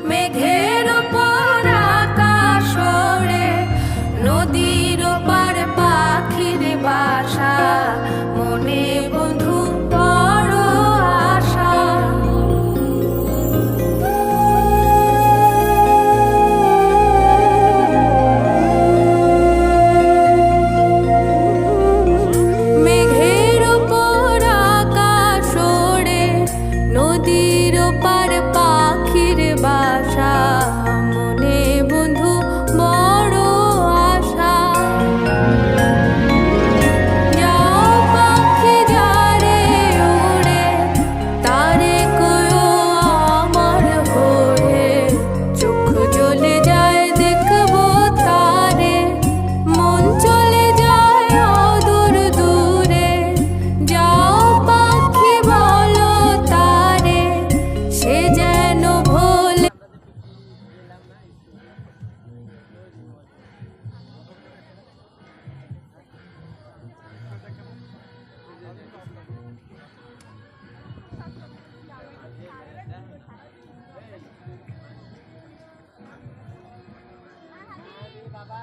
মেঘের ওপর আকাশ ওড়ে, নদীর ওপার পাখির বাসা, মনে বন্ধু বড় আশা। মেঘের ওপর আকাশ ওড়ে, নদীর ওপার পাখির বাসা, মনে বন্ধু বড় আশা। যাও পাখি যারে উড়ে, তারে কয়ো আমার হয়ে, চোখ জ্বলে যায় দেখবো তারে, মন চলে যায় অদূর দূরে। যাও পাখি বলো তারে, সে যেন ভোলে। বাবা